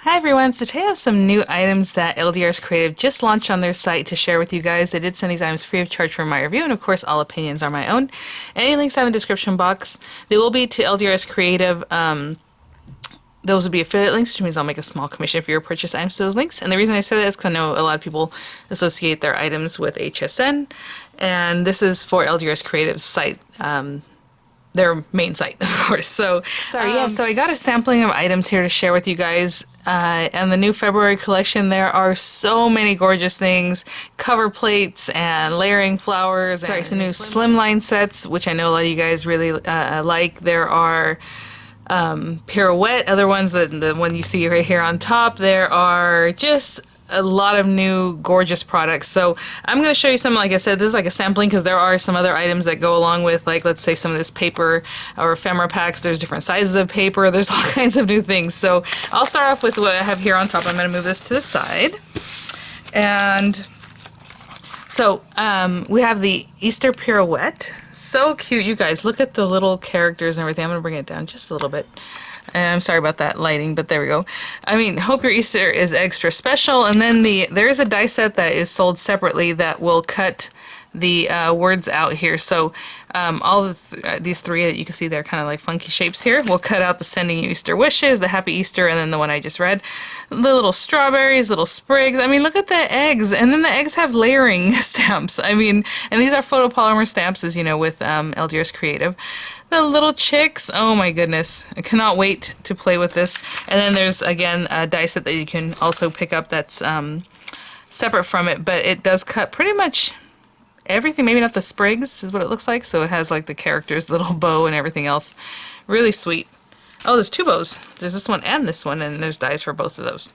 Hi everyone, so today I have some new items that LDRS Creative just launched on their site to share with you guys. They did send these items free of charge for my review, and of course all opinions are my own. Any links I have in the description box. They will be to LDRS Creative. Those would be affiliate links, which means I'll make a small commission for your purchase items to those links. And the reason I say that is because I know a lot of people associate their items with HSN, and this is for LDRS Creative's site. Their main site, of course. So I got a sampling of items here to share with you guys. And the new February collection, there are so many gorgeous things, cover plates and layering flowers. Sorry, some new slimline sets, which I know a lot of you guys really like. There are pirouette, other ones, the one you see right here on top. There are just a lot of new gorgeous products. So I'm going to show you some, like I said, this is like a sampling because there are some other items that go along with, like, let's say some of this paper or ephemera packs. There's different sizes of paper. There's all kinds of new things. So I'll start off with what I have here on top. I'm going to move this to the side. And so we have the Easter pirouette. So cute, you guys. Look at the little characters and everything. I'm going to bring it down just a little bit. And I'm sorry about that lighting, but there we go. I memean, hope your Easter is extra special. And then there is a die set that is sold separately that will cut the words out here. So all these three that you can see, they're kind of like funky shapes here. We'll cut out the sending you Easter wishes, the happy Easter, and then the one I just read. The little strawberries, little sprigs. I mean, look at the eggs. And then the eggs have layering stamps. I mean, and these are photopolymer stamps, as you know, with LDRS Creative. The little chicks, oh my goodness, I cannot wait to play with this. And then there's, again, a die set that you can also pick up that's separate from it, but it does cut pretty much everything, maybe not the sprigs is what it looks like, so it has like the characters, little bow and everything else. Really sweet. Oh, there's two bows. There's this one and this one, and there's dies for both of those.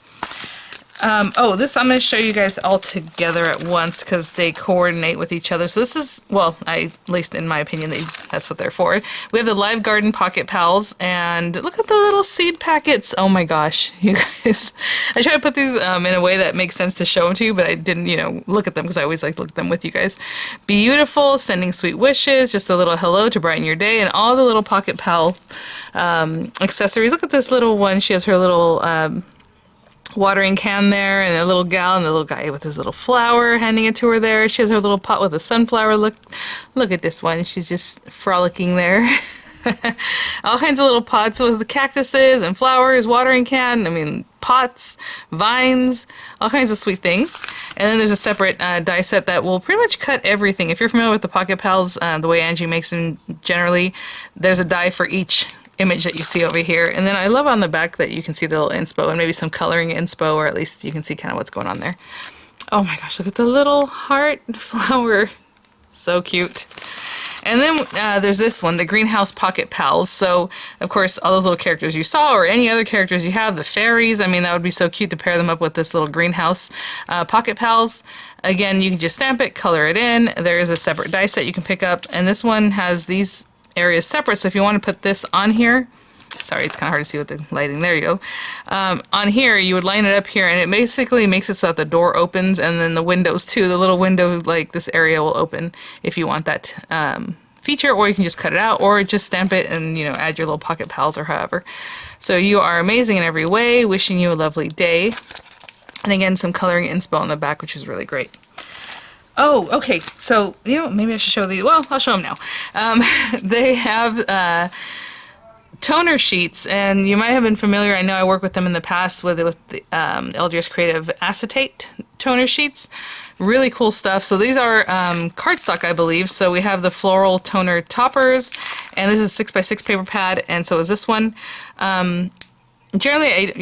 This I'm going to show you guys all together at once because they coordinate with each other. So this is, well, at least in my opinion, that's what they're for. We have the Live Garden Pocket Pals, and look at the little seed packets. Oh my gosh, you guys. I try to put these in a way that makes sense to show them to you, but I didn't, look at them because I always like to look at them with you guys. Beautiful, sending sweet wishes, just a little hello to brighten your day, and all the little Pocket Pal accessories. Look at this little one. She has her little watering can there, and a little gal and the little guy with his little flower handing it to her there. She has her little pot with a sunflower. Look at this one. She's just frolicking there. All kinds of little pots with the cactuses and flowers, watering can, I mean, pots, vines, all kinds of sweet things. And then there's a separate die set that will pretty much cut everything. If you're familiar with the Pocket Pals, the way Angie makes them generally, there's a die for each image that you see over here. And then I love on the back that you can see the little inspo and maybe some coloring inspo, or at least you can see kind of what's going on there. Oh my gosh, look at the little heart flower. So cute. And then there's this one, the Greenhouse Pocket Pals. So, of course, all those little characters you saw, or any other characters you have, the fairies, I mean, that would be so cute to pair them up with this little greenhouse Pocket Pals. Again, you can just stamp it, color it in. There is a separate die set you can pick up, and this one has these areas separate, so if you want to put this on here, sorry, it's kind of hard to see with the lighting, there you go, on here, you would line it up here, and it basically makes it so that the door opens, and then the windows too, the little window, like this area will open if you want that feature, or you can just cut it out, or just stamp it and, add your little Pocket Pals or however. So you are amazing in every way, wishing you a lovely day. And again, some coloring inspo on the back, which is really great. Oh, okay, so, maybe I should show these. Well, I'll show them now. They have toner sheets, and you might have been familiar, I know I worked with them in the past with the LDRS Creative acetate toner sheets. Really cool stuff. So these are cardstock, I believe. So we have the floral toner toppers, and this is a 6x6 paper pad, and so is this one. Generally,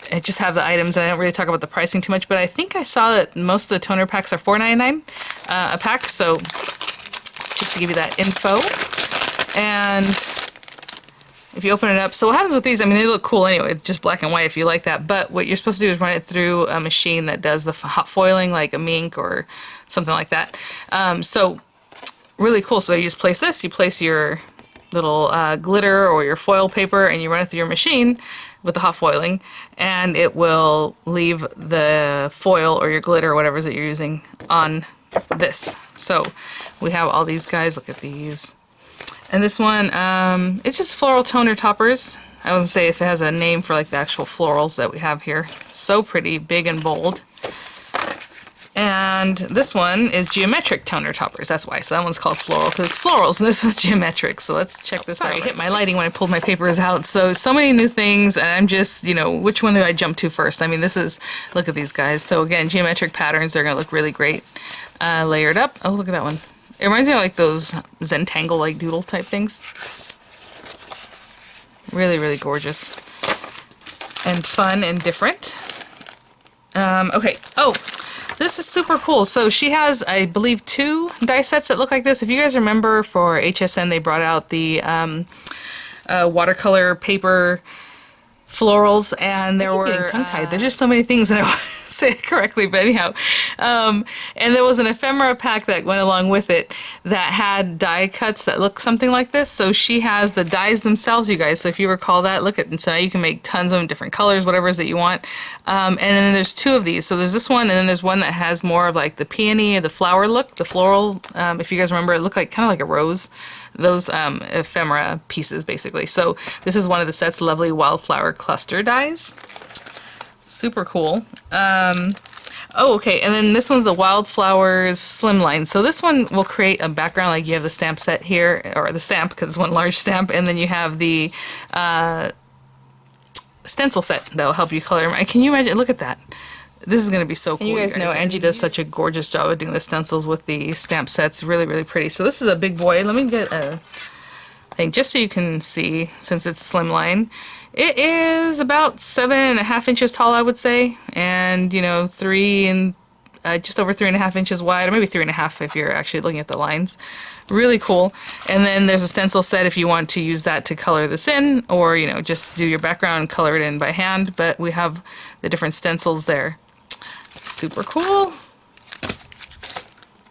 I just have the items, and I don't really talk about the pricing too much, but I think I saw that most of the toner packs are $4.99 a pack, so just to give you that info. And if you open it up, so what happens with these, I mean, they look cool anyway, just black and white if you like that, but what you're supposed to do is run it through a machine that does the hot foiling, like a mink or something like that. So really cool. So you just place this, you place your little glitter or your foil paper, and you run it through your machine with the hot foiling, and it will leave the foil or your glitter or whatever that you're using on this. So we have all these guys, look at these. And this one, it's just floral toner toppers. I wouldn't say if it has a name for like the actual florals that we have here. So pretty, big and bold. And this one is geometric toner toppers. That's why. So that one's called floral because it's florals, and this is geometric. So let's check this out. I hit my lighting when I pulled my papers out. So many new things, and I'm just, you know, which one do I jump to first? I mean, this is, look at these guys. So again, geometric patterns. They're going to look really great. Layered up. Oh, look at that one. It reminds me of like those Zentangle like doodle type things. Really, really gorgeous. And fun and different. Okay. Oh. This is super cool. So she has, I believe, 2 die sets that look like this. If you guys remember for HSN, they brought out the watercolor paper florals, and there were getting tongue-tied. There's just so many things that I want to say it correctly, but anyhow. And there was an ephemera pack that went along with it that had die cuts that look something like this. So she has the dies themselves, you guys. So if you recall that, look at, and so now you can make tons of them, different colors, whatever it is that you want. And then there's 2 of these. So there's this one, and then there's one that has more of like the peony or the flower look, the floral. If you guys remember, it looked like kind of like a rose. Those ephemera pieces, basically. So this is one of the set's lovely wildflower cluster dies. Super cool. Oh, okay, and then this one's the Wildflowers Slimline. So this one will create a background, like you have the stamp set here, or the stamp, because it's one large stamp, and then you have the stencil set that will help you color. Can you imagine? Look at that. This is going to be so cool. And you guys know Angie does such a gorgeous job of doing the stencils with the stamp sets. Really, really pretty. So this is a big boy. Let me get a thing just so you can see, since it's slimline. It is about 7.5 inches tall, I would say, and you know, just over 3.5 inches wide, or maybe 3.5 if you're actually looking at the lines. Really cool. And then there's a stencil set if you want to use that to color this in, or you know, just do your background and color it in by hand. But we have the different stencils there. Super cool.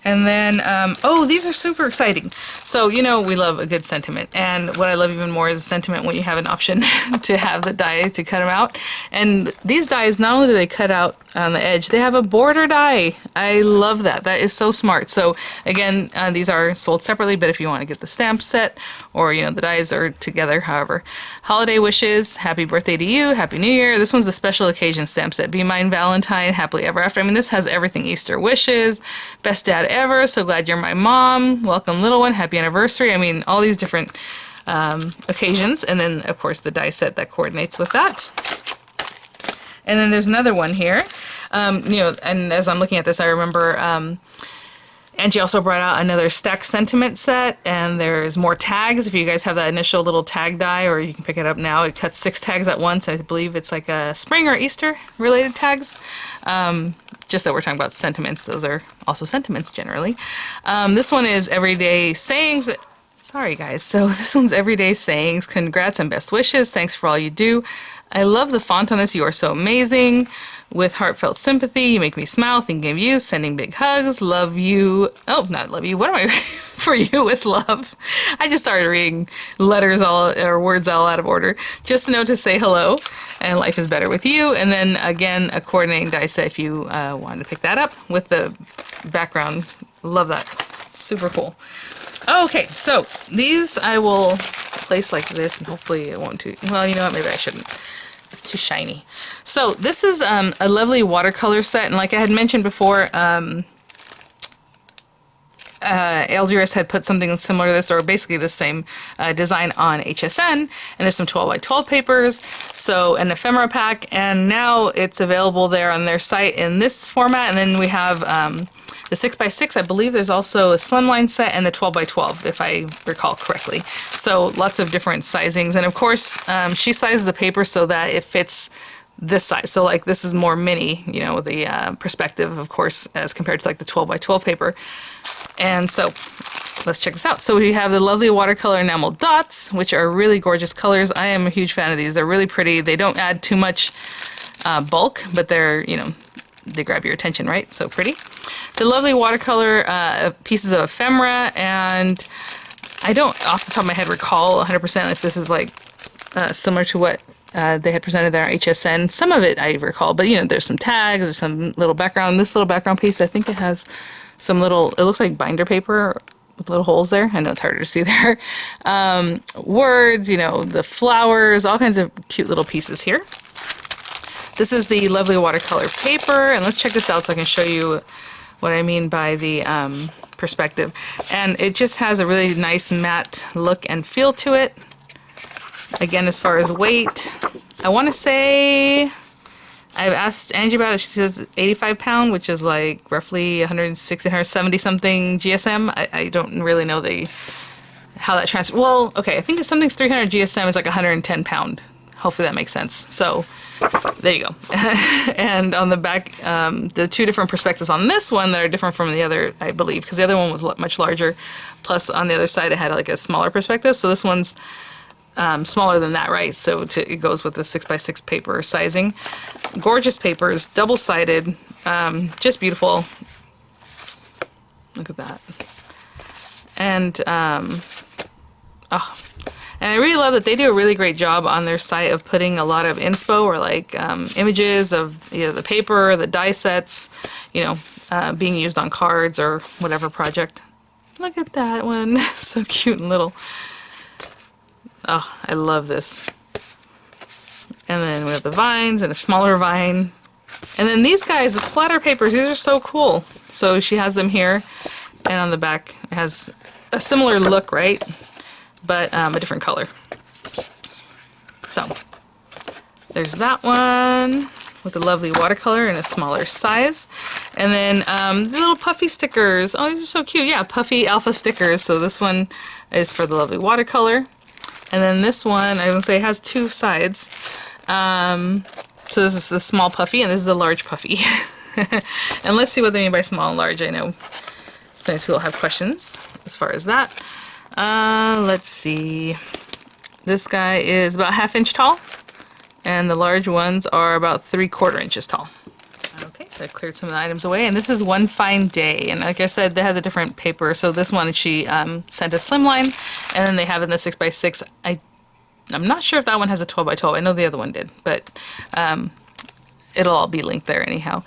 And then, oh, these are super exciting. So, you know, we love a good sentiment. And what I love even more is a sentiment when you have an option to have the die to cut them out. And these dies, not only do they cut out on the edge, they have a border die. I love that. That is so smart. So, again, these are sold separately, but if you want to get the stamp set, or, you know, the dies are together, however. Holiday wishes, happy birthday to you, happy new year. This one's the special occasion stamp set. Be mine Valentine, happily ever after. I mean, this has everything. Easter wishes, best dad ever, so glad you're my mom, welcome little one, happy anniversary. I mean, all these different occasions, and then of course the die set that coordinates with that. And then there's another one here. You know, and as I'm looking at this, I remember Angie also brought out another stack sentiment set, and there's more tags. If you guys have that initial little tag die, or you can pick it up now, it cuts 6 tags at once. I believe it's like a spring or Easter related tags. Just that we're talking about sentiments. Those are also sentiments generally. This one is everyday sayings. Sorry guys, so this one's everyday sayings. Congrats and best wishes. Thanks for all you do. I love the font on this. You are so amazing. With heartfelt sympathy, you make me smile, thinking of you, sending big hugs, love you. Oh, not love you. What am I? For you with love. I just started reading letters or words all out of order. Just a note to say hello, and life is better with you. And then again, a coordinating die set if you wanted to pick that up with the background. Love that. Super cool. Okay, so these I will place like this, and hopefully it won't too. Well, you know what? Maybe I shouldn't. It's too shiny. So this is a lovely watercolor set, and like I had mentioned before, LDRS had put something similar to this, or basically the same design on HSN, and there's some 12 by 12 papers, so an ephemera pack, and now it's available there on their site in this format. And then we have the 6 by 6, I believe there's also a slimline set, and the 12 by 12, if I recall correctly. So lots of different sizings, and of course she sizes the paper so that it fits this size. So like this is more mini, you know, the perspective, of course, as compared to like the 12 by 12 paper. And so let's check this out. So we have the lovely watercolor enamel dots, which are really gorgeous colors. I am a huge fan of these. They're really pretty. They don't add too much bulk, but they're, you know, they grab your attention, right? So pretty. The lovely watercolor pieces of ephemera, and I don't off the top of my head recall 100% if this is like similar to what they had presented there on HSN. Some of it I recall, but you know, there's some tags, there's some little background. This little background piece, I think it has some little, it looks like binder paper with little holes there. I know it's harder to see there. Words, you know, the flowers, all kinds of cute little pieces here. This is the lovely watercolor paper, and let's check this out so I can show you what I mean by the perspective. And it just has a really nice matte look and feel to it. Again, as far as weight, I want to say, I've asked Angie about it. She says 85 pound, which is like roughly 160, 170 something GSM. I don't really know how that transfers. Well, okay, I think if something's 300 GSM, it's like 110 pound. Hopefully that makes sense. So there you go. And on the back, the two different perspectives on this one that are different from the other, I believe, because the other one was much larger. Plus on the other side, it had like a smaller perspective. So this one's smaller than that, right? So it goes with the 6x6 paper sizing. Gorgeous papers, double-sided, just beautiful. Look at that. And and I really love that they do a really great job on their site of putting a lot of inspo or like images of the paper, the die sets, being used on cards or whatever project. Look at that one, so cute and little. Oh, I love this. And then we have the vines and a smaller vine. And then these guys, the splatter papers, these are so cool. So she has them here, and on the back it has a similar look, right? But a different color. So there's that one with the lovely watercolor in a smaller size. And then the little puffy stickers. Oh, these are so cute. Yeah, puffy alpha stickers. So this one is for the lovely watercolor. And then this one, I would say, has two sides. So this is the small puffy, and this is the large puffy. And let's see what they mean by small and large. I know sometimes people have questions as far as that. Let's see. This guy is about 1/2 inch tall, and the large ones are about 3/4 inches tall. Okay, so I cleared some of the items away, and this is One Fine Day, and like I said, they have a different paper. So this one she sent a slimline, and then they have it in the 6x6. I'm not sure if that one has a 12x12. I know the other one did, but it'll all be linked there anyhow.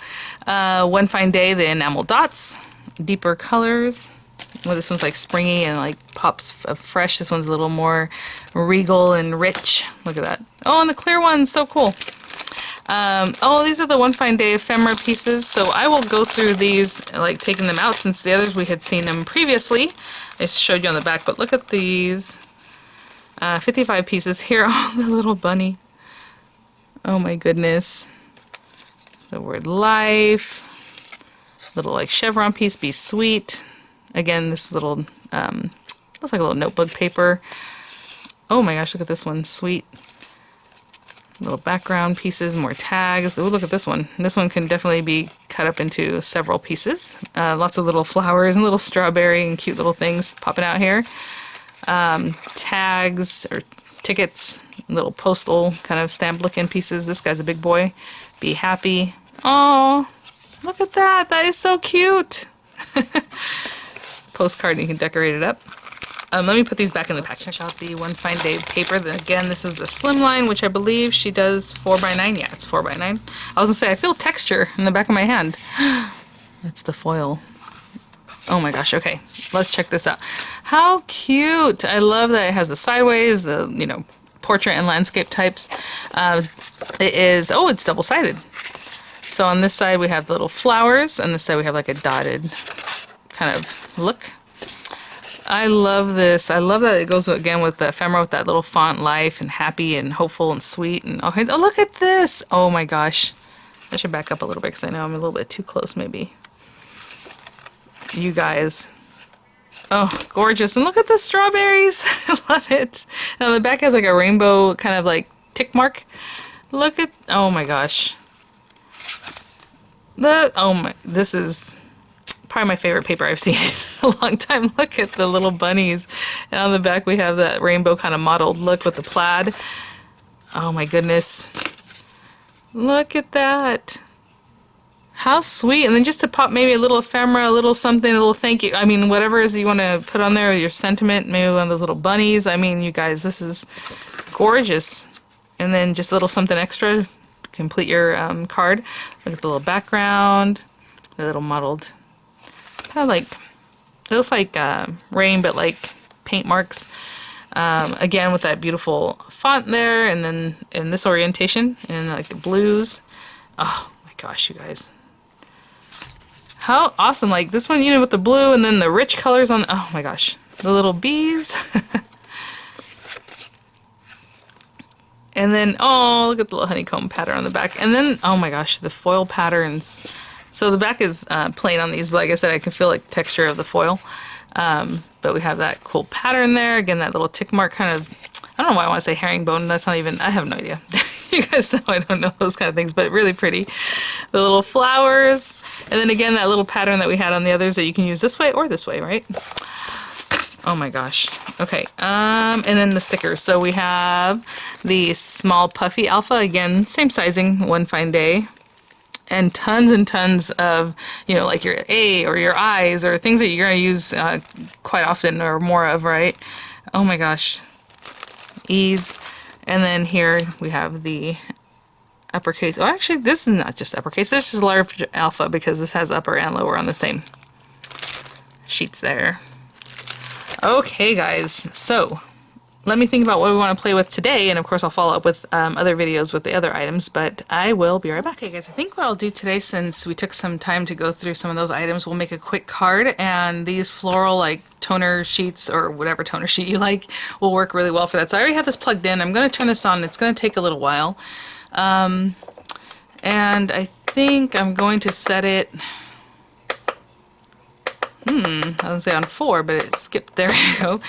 One Fine Day, the enamel dots, deeper colors. Well, this one's like springy and like pops fresh. This one's a little more regal and rich. Look at that. Oh, and the clear one's so cool. Oh, these are the One Fine Day ephemera pieces. So I will go through these, like taking them out, since the others we had seen them previously. I showed you on the back, but look at these. 55 pieces here. Oh, the little bunny. Oh my goodness. The word life. Little like chevron piece, be sweet. Again, this little, looks like a little notebook paper. Oh my gosh, look at this one, sweet. Little background pieces, more tags. Oh, look at this one. This one can definitely be cut up into several pieces. Lots of little flowers and little strawberry and cute little things popping out here. Tags or tickets, little postal kind of stamp looking pieces. This guy's a big boy. Be happy. Oh, look at that. That is so cute. Postcard, and you can decorate it up. Let me put these back in the pack. Check out the One Fine Day paper. Again, this is the slimline, which I believe she does 4x9. Yeah, it's 4x9. I was gonna say, I feel texture in the back of my hand. That's the foil. Oh my gosh, okay. Let's check this out. How cute! I love that it has the sideways, the, portrait and landscape types. It is, oh, it's double-sided. So on this side we have little flowers, and this side we have like a dotted kind of look. I love this. I love that it goes again with the ephemera with that little font, life and happy and hopeful and sweet and all kinds. Oh, look at this! Oh my gosh. I should back up a little bit because I know I'm a little bit too close maybe. You guys. Oh, gorgeous. And look at the strawberries. I love it. And on the back has like a rainbow kind of like tick mark. Look at, oh my gosh. This is probably my favorite paper I've seen in a long time. Look at the little bunnies. And on the back we have that rainbow kind of mottled look with the plaid. Oh my goodness. Look at that. How sweet. And then just to pop maybe a little ephemera, a little something, a little thank you. I mean, whatever it is you want to put on there, your sentiment, maybe one of those little bunnies. I mean, you guys, this is gorgeous. And then just a little something extra to complete your card. Look at the little background, the little mottled, kind of like, It looks like rain, but like paint marks. Again, with that beautiful font there, and then in this orientation, and like the blues. Oh my gosh, you guys. How awesome. Like this one, you know, with the blue and then the rich colors on, oh my gosh. The little bees. And then, oh, look at the little honeycomb pattern on the back. And then, oh my gosh, the foil patterns. So the back is plain on these, but like I said, I can feel like the texture of the foil. But we have that cool pattern there. Again, that little tick mark kind of, I don't know why I want to say herringbone. That's not even, I have no idea. You guys know I don't know those kind of things, but really pretty. The little flowers. And then again, that little pattern that we had on the others that you can use this way or this way, right? Oh my gosh. Okay. And then the stickers. So we have the small puffy alpha. Again, same sizing, One Fine Day. And tons of, you know, like your A or your I's or things that you're going to use quite often or more of, right? Oh my gosh. E's. And then here we have the uppercase. Oh, actually, this is not just uppercase. This is large alpha because this has upper and lower on the same sheets there. Okay, guys. So let me think about what we want to play with today, and of course I'll follow up with other videos with the other items, but I will be right back. Okay guys, I think what I'll do today, since we took some time to go through some of those items, we'll make a quick card, and these floral like toner sheets, or whatever toner sheet you like, will work really well for that. So I already have this plugged in. I'm going to turn this on. It's going to take a little while. And I think I'm going to set it, I was going to say on 4, but it skipped. There we go.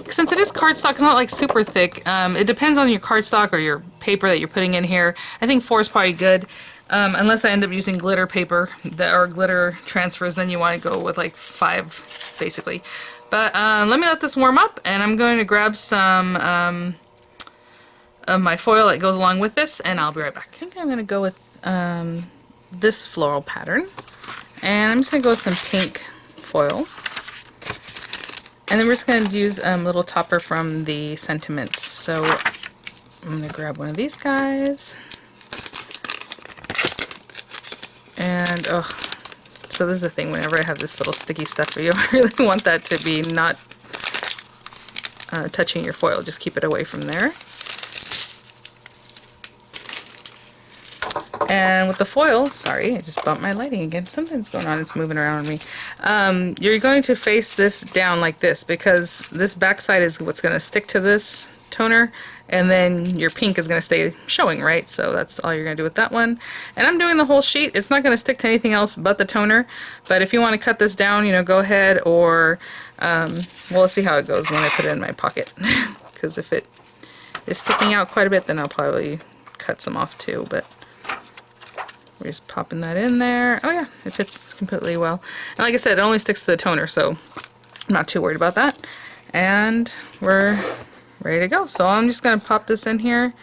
Since it is cardstock, it's not like super thick. It depends on your cardstock or your paper that you're putting in here. I think 4 is probably good. Unless I end up using glitter paper or glitter transfers, then you want to go with like 5, basically. But let me let this warm up, and I'm going to grab some of my foil that goes along with this, and I'll be right back. I think I'm going to go with this floral pattern, and I'm just going to go with some pink foil. And then we're just going to use a little topper from the Sentiments. So I'm going to grab one of these guys. And, oh, so this is the thing, whenever I have this little sticky stuff, you really want that to be not touching your foil. Just keep it away from there. And with the foil, sorry, I just bumped my lighting again. Something's going on, it's moving around on me. You're going to face this down like this, because this backside is what's going to stick to this toner, and then your pink is going to stay showing, right? So that's all you're going to do with that one. And I'm doing the whole sheet. It's not going to stick to anything else but the toner, but if you want to cut this down, you know, go ahead, or we'll see how it goes when I put it in my pocket. Because if it is sticking out quite a bit, then I'll probably cut some off too, but we're just popping that in there. Oh yeah, it fits completely well. And like I said, it only sticks to the toner, so I'm not too worried about that. And we're ready to go. So I'm just going to pop this in here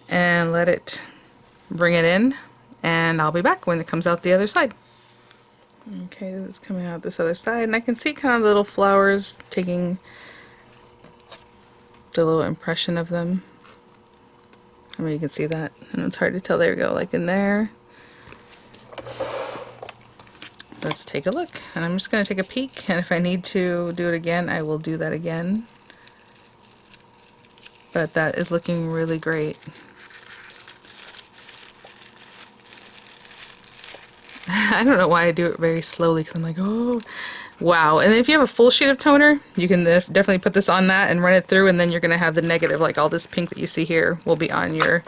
and let it bring it in, and I'll be back when it comes out the other side. Okay, this is coming out this other side, and I can see kind of the little flowers taking the little impression of them. I mean, you can see that, and it's hard to tell. There we go, like in there. Let's take a look, and I'm just going to take a peek, and if I need to do it again, I will do that again. But that is looking really great. I don't know why I do it very slowly, because I'm like, oh, wow. And then if you have a full sheet of toner, you can definitely put this on that and run it through, and then you're going to have the negative, like all this pink that you see here will be on your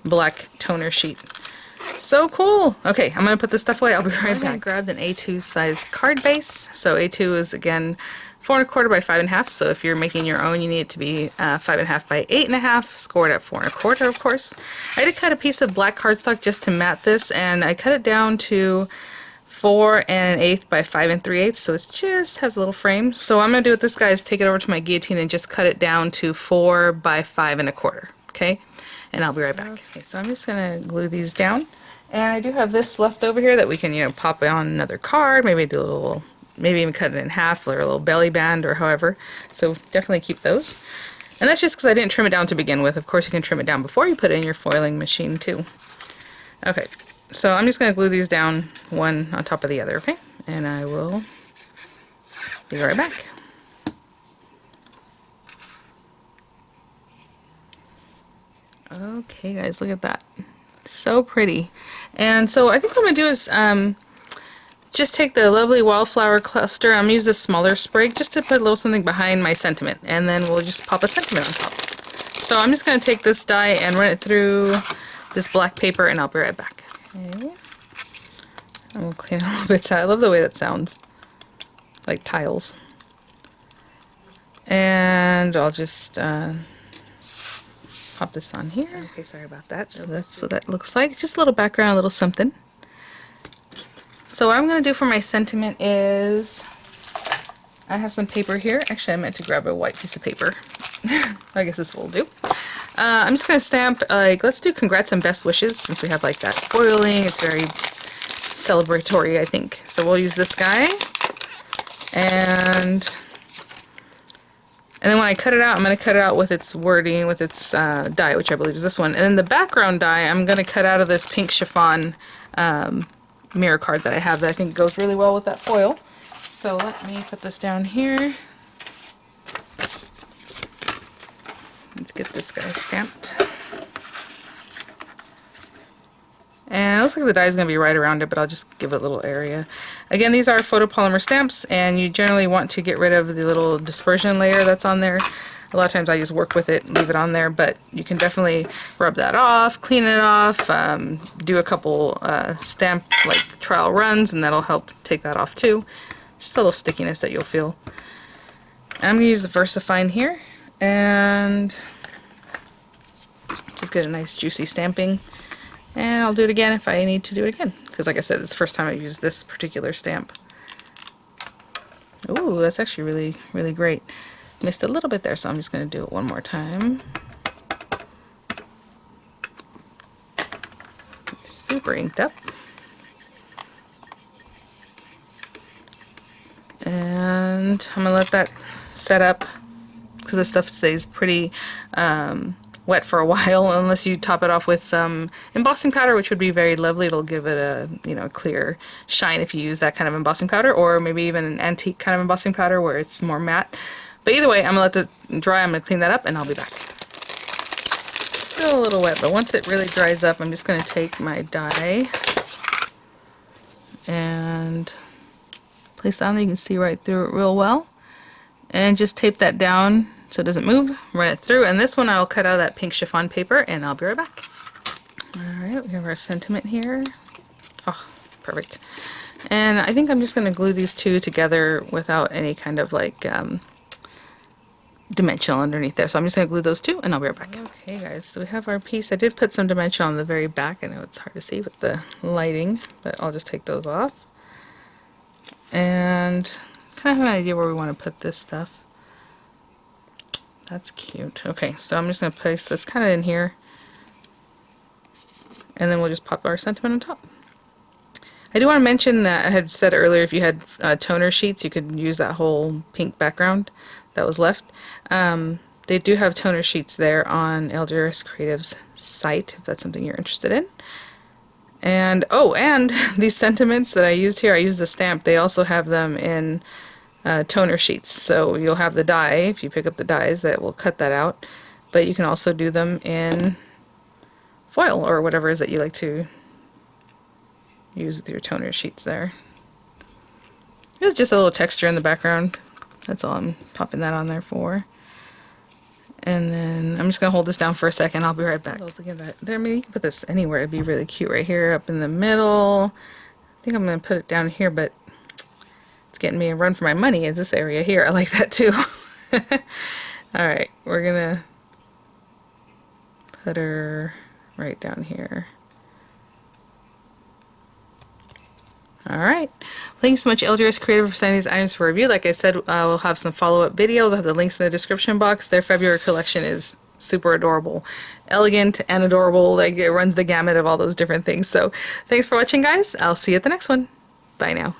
black toner sheet. So cool. Okay, I'm going to put this stuff away. I'll be right back. I grabbed an A2 size card base. So A2 is, again, 4 1/4 by 5 1/2. So if you're making your own, you need it to be 5 1/2 by 8 1/2, scored at 4 1/4, of course. I did cut a piece of black cardstock just to mat this, and I cut it down to 4 1/8 by 5 3/8, so it just has a little frame. So what I'm going to do with this guy is take it over to my guillotine and just cut it down to 4 by 5 1/4, okay? And I'll be right back. Okay, so I'm just going to glue these down. And I do have this left over here that we can, you know, pop on another card, maybe do a little, maybe even cut it in half, or a little belly band, or however. So definitely keep those. And that's just because I didn't trim it down to begin with. Of course, you can trim it down before you put it in your foiling machine too. Okay, so I'm just going to glue these down one on top of the other, okay? and I will be right back. Okay guys, look at that. So pretty. And so I think what I'm going to do is just take the lovely wildflower cluster. I'm going to use this smaller sprig just to put a little something behind my sentiment, and then we'll just pop a sentiment on top. So I'm just going to take this die and run it through this black paper, and I'll be right back. Okay. I'm going to clean it a little bit. I love the way that sounds. Like tiles. And I'll just pop this on here. Okay, sorry about that. So that's what that looks like. Just a little background, a little something. So what I'm going to do for my sentiment is, I have some paper here. Actually, I meant to grab a white piece of paper. I guess this will do. I'm just going to stamp, like, let's do congrats and best wishes, since we have like that foiling. It's very celebratory, I think. So we'll use this guy. And then when I cut it out, I'm going to cut it out with its wording, with its die, which I believe is this one. And then the background die, I'm going to cut out of this pink chiffon mirror card that I have that I think goes really well with that foil. So let me set this down here. Let's get this guy stamped. And it looks like the die is going to be right around it, but I'll just give it a little area. Again, these are photopolymer stamps, and you generally want to get rid of the little dispersion layer that's on there. A lot of times I just work with it, leave it on there, but you can definitely rub that off, clean it off, do a couple stamp like trial runs, and that'll help take that off too. Just a little stickiness that you'll feel. And I'm going to use the VersaFine here, and just get a nice juicy stamping. And I'll do it again if I need to do it again, because like I said, it's the first time I've used this particular stamp. Ooh, that's actually really, really great. Missed a little bit there, so I'm just going to do it one more time. Super inked up. And I'm going to let that set up, because this stuff stays pretty wet for a while, unless you top it off with some embossing powder, which would be very lovely. It'll give it a, you know, clear shine if you use that kind of embossing powder, or maybe even an antique kind of embossing powder where it's more matte. But either way, I'm going to let this dry. I'm going to clean that up, and I'll be back. Still a little wet, but once it really dries up, I'm just going to take my die and place that on there. You can see right through it real well. And just tape that down so it doesn't move, run it through, and this one I'll cut out of that pink chiffon paper, and I'll be right back. Alright, we have our sentiment here. Oh, perfect. And I think I'm just going to glue these two together without any kind of like dimensional underneath there. So I'm just going to glue those two, and I'll be right back. Okay guys, so we have our piece. I did put some dimension on the very back. I know it's hard to see with the lighting, but I'll just take those off. And kind of have an idea where we want to put this stuff. That's cute. Okay, so I'm just going to place this kind of in here, and then we'll just pop our sentiment on top. I do want to mention that I had said earlier, if you had toner sheets, you could use that whole pink background that was left. They do have toner sheets there on LDRS Creative's site, if that's something you're interested in. And, oh, and these sentiments that I used here, I used the stamp, they also have them in toner sheets. So you'll have the die, if you pick up the dies, that will cut that out. But you can also do them in foil, or whatever it is that you like to use with your toner sheets there. It's just a little texture in the background. That's all I'm popping that on there for. And then I'm just going to hold this down for a second. I'll be right back. Look at that. There, maybe you can put this anywhere. It'd be really cute right here up in the middle. I think I'm going to put it down here, but it's getting me a run for my money in this area here. I like that too. Alright, we're going to put her right down here. Alright, thank you so much LDRS Creative for sending these items for review. Like I said, we'll have some follow-up videos. I'll have the links in the description box. Their February collection is super adorable. Elegant and adorable. Like, it runs the gamut of all those different things. So thanks for watching, guys. I'll see you at the next one. Bye now.